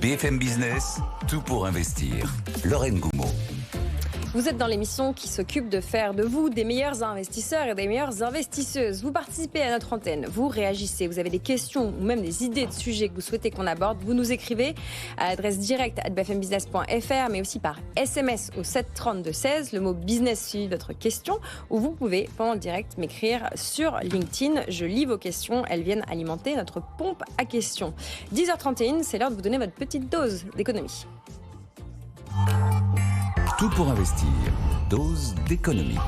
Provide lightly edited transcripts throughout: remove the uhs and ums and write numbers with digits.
BFM Business, tout pour investir. Lorraine Goumeau. Vous êtes dans l'émission qui s'occupe de faire de vous des meilleurs investisseurs et des meilleures investisseuses. Vous participez à notre antenne, vous réagissez, vous avez des questions ou même des idées de sujets que vous souhaitez qu'on aborde. Vous nous écrivez à l'adresse directe @bfmbusiness.fr, mais aussi par SMS au 732-16, le mot business suivi de votre question, ou vous pouvez, pendant le direct, m'écrire sur LinkedIn. Je lis vos questions, elles viennent alimenter notre pompe à questions. 10h31, c'est l'heure de vous donner votre petite dose d'économie. Tout pour investir. Dose d'économie.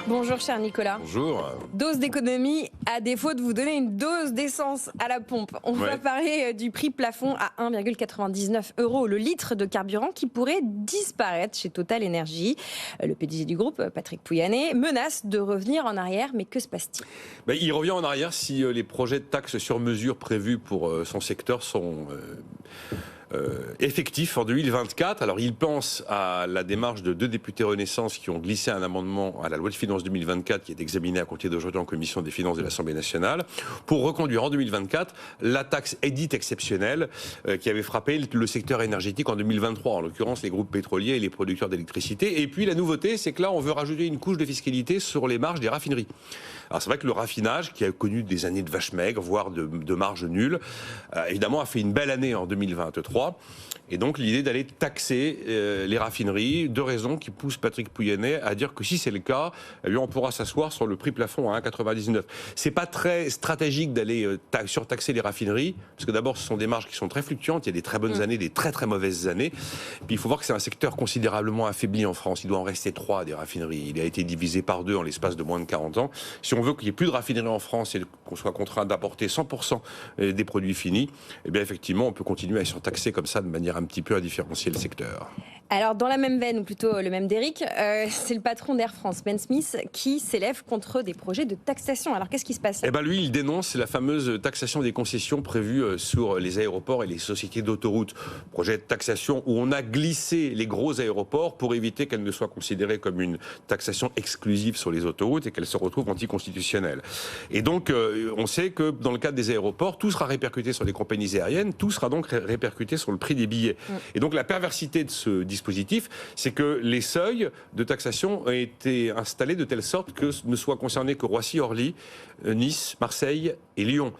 Bonjour cher Nicolas. Bonjour. Dose d'économie, à défaut de vous donner une dose d'essence à la pompe. On va parler du prix plafond à 1,99 € le litre de carburant qui pourrait disparaître chez Total Energy. Le PDG du groupe, Patrick Pouyanné, menace de revenir en arrière. Mais que se passe-t-il ? Il revient en arrière si les projets de taxes sur mesure prévus pour son secteur sont effectif en 2024. Alors il pense à la démarche de 2 députés Renaissance qui ont glissé un amendement à la loi de finances 2024 qui est examiné à compter d'aujourd'hui en commission des finances de l'Assemblée nationale pour reconduire en 2024 la taxe dite exceptionnelle qui avait frappé le secteur énergétique en 2023, en l'occurrence les groupes pétroliers et les producteurs d'électricité. Et puis la nouveauté, c'est que là on veut rajouter une couche de fiscalité sur les marges des raffineries. Alors c'est vrai que le raffinage, qui a connu des années de vaches maigres, voire de marges nulles, évidemment a fait une belle année en 2023. Et donc l'idée d'aller taxer les raffineries, 2 raisons qui poussent Patrick Pouyanné à dire que si c'est le cas, eh bien on pourra s'asseoir sur le prix plafond à 1,99. C'est pas très stratégique d'aller surtaxer les raffineries, parce que d'abord ce sont des marges qui sont très fluctuantes, il y a des très bonnes années, des très très mauvaises années. Puis il faut voir que c'est un secteur considérablement affaibli en France, il doit en rester 3 des raffineries, il a été divisé par 2 en l'espace de moins de 40 ans. Si on veut qu'il n'y ait plus de raffineries en France et qu'on soit contraint d'apporter 100% des produits finis, eh bien effectivement on peut continuer à surtaxer comme ça de manière un petit peu à différencier le secteur. Alors dans la même veine, ou plutôt le même d'Eric, c'est le patron d'Air France, Ben Smith, qui s'élève contre des projets de taxation. Alors qu'est-ce qui se passe là ? Lui, il dénonce la fameuse taxation des concessions prévue sur les aéroports et les sociétés d'autoroutes. Projet de taxation où on a glissé les gros aéroports pour éviter qu'elles ne soient considérées comme une taxation exclusive sur les autoroutes et qu'elles se retrouvent anticonstitutionnelles. Et donc, on sait que dans le cadre des aéroports, tout sera répercuté sur les compagnies aériennes, tout sera donc répercuté sur le prix des billets. Et donc, la perversité de ce dispositif, c'est que les seuils de taxation ont été installés de telle sorte que ne soient concernés que Roissy, Orly, Nice, Marseille et Lyon.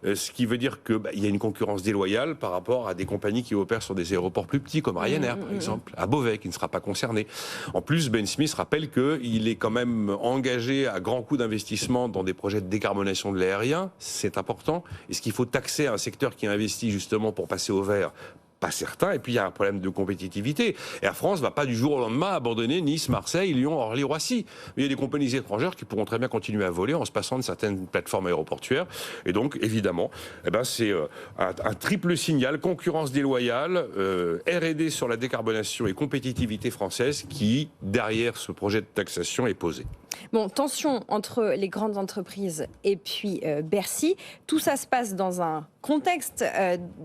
Ce qui veut dire qu'il y a une concurrence déloyale par rapport à des compagnies qui opèrent sur des aéroports plus petits, comme Ryanair par exemple, à Beauvais, qui ne sera pas concerné. En plus, Ben Smith rappelle qu'il est quand même engagé à grands coups d'investissement dans des projets de décarbonation de l'aérien, c'est important. Est-ce qu'il faut taxer un secteur qui investit justement pour passer au vert ? Pas certain. Et puis il y a un problème de compétitivité. Air France ne va pas du jour au lendemain abandonner Nice, Marseille, Lyon, Orly, Roissy. Mais il y a des compagnies étrangères qui pourront très bien continuer à voler en se passant de certaines plateformes aéroportuaires. Et donc, évidemment, c'est un triple signal, concurrence déloyale, R&D sur la décarbonation et compétitivité française qui, derrière ce projet de taxation, est posé. Bon, tension entre les grandes entreprises et puis Bercy. Tout ça se passe dans un contexte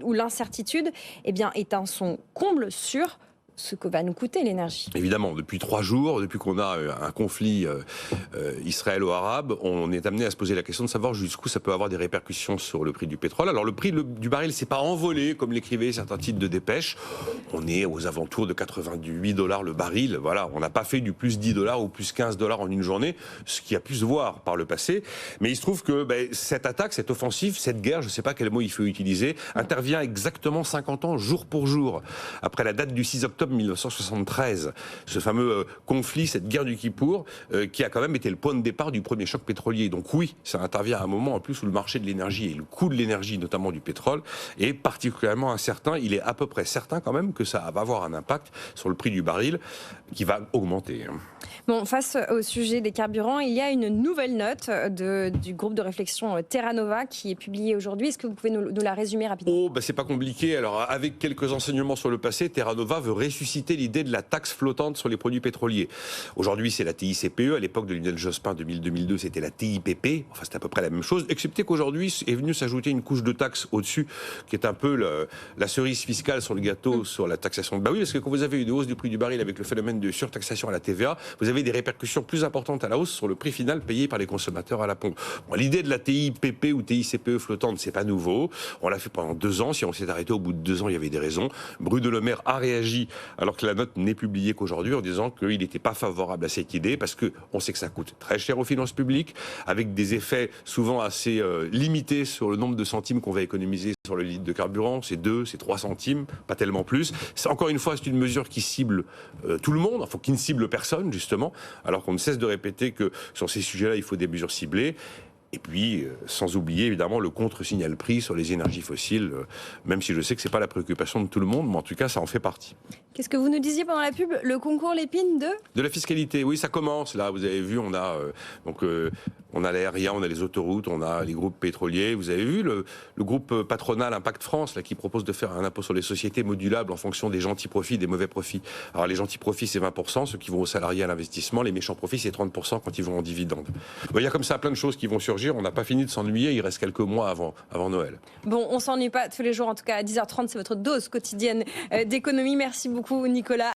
où l'incertitude est un son comble sur ce que va nous coûter l'énergie. Évidemment, depuis 3 jours, depuis qu'on a un conflit israélo-arabe, on est amené à se poser la question de savoir jusqu'où ça peut avoir des répercussions sur le prix du pétrole. Alors le prix du baril s'est pas envolé, comme l'écrivaient certains titres de dépêche. On est aux alentours de 88 $ le baril. Voilà, on n'a pas fait du plus 10 $ ou plus 15 $ en une journée, ce qui a pu se voir par le passé. Mais il se trouve que cette attaque, cette offensive, cette guerre, je ne sais pas quel mot il faut utiliser, intervient exactement 50 ans, jour pour jour, après la date du 6 octobre 1973, ce fameux conflit, cette guerre du Kippour, qui a quand même été le point de départ du premier choc pétrolier. Donc oui, ça intervient à un moment en plus où le marché de l'énergie et le coût de l'énergie, notamment du pétrole, est particulièrement incertain. Il est à peu près certain quand même que ça va avoir un impact sur le prix du baril qui va augmenter. Bon, face au sujet des carburants, il y a une nouvelle note du groupe de réflexion Terra Nova qui est publiée aujourd'hui. Est-ce que vous pouvez nous la résumer rapidement ? C'est pas compliqué. Alors, avec quelques enseignements sur le passé, Terra Nova veut ressuscité l'idée de la taxe flottante sur les produits pétroliers. Aujourd'hui, c'est la TICPE. À l'époque de Lionel Jospin, 2000-2002, c'était la TIPP. Enfin, c'est à peu près la même chose, excepté qu'aujourd'hui est venu s'ajouter une couche de taxe au-dessus, qui est un peu la cerise fiscale sur le gâteau, sur la taxation. Bah oui, parce que quand vous avez une hausse du prix du baril avec le phénomène de surtaxation à la TVA, vous avez des répercussions plus importantes à la hausse sur le prix final payé par les consommateurs à la pompe. Bon, l'idée de la TIPP ou TICPE flottante, c'est pas nouveau. On l'a fait pendant 2 ans. Si on s'est arrêté au bout de 2 ans, il y avait des raisons. Bruno Le Maire a réagi alors que la note n'est publiée qu'aujourd'hui en disant qu'il n'était pas favorable à cette idée parce qu'on sait que ça coûte très cher aux finances publiques, avec des effets souvent assez limités sur le nombre de centimes qu'on va économiser sur le litre de carburant. C'est 2, c'est 3 centimes, pas tellement plus. Encore une fois, c'est une mesure qui cible tout le monde, qui ne cible personne, justement, alors qu'on ne cesse de répéter que sur ces sujets-là, il faut des mesures ciblées. Et puis, sans oublier évidemment le contre-signal prix sur les énergies fossiles, même si je sais que ce n'est pas la préoccupation de tout le monde, mais en tout cas, ça en fait partie. Qu'est-ce que vous nous disiez pendant la pub? Le concours Lépine de la fiscalité, oui, ça commence. Là, vous avez vu, on a on a l'aérien, on a les autoroutes, on a les groupes pétroliers. Vous avez vu le groupe patronal Impact France, là, qui propose de faire un impôt sur les sociétés modulable en fonction des gentils profits et des mauvais profits. Alors, les gentils profits, c'est 20%, ceux qui vont aux salariés à l'investissement. Les méchants profits, c'est 30% quand ils vont en dividende. Il y a comme ça plein de choses qui vont surgir. On n'a pas fini de s'ennuyer. Il reste quelques mois avant Noël. Bon, on s'ennuie pas tous les jours. En tout cas, à 10h30, c'est votre dose quotidienne d'économie. Merci beaucoup, Nicolas.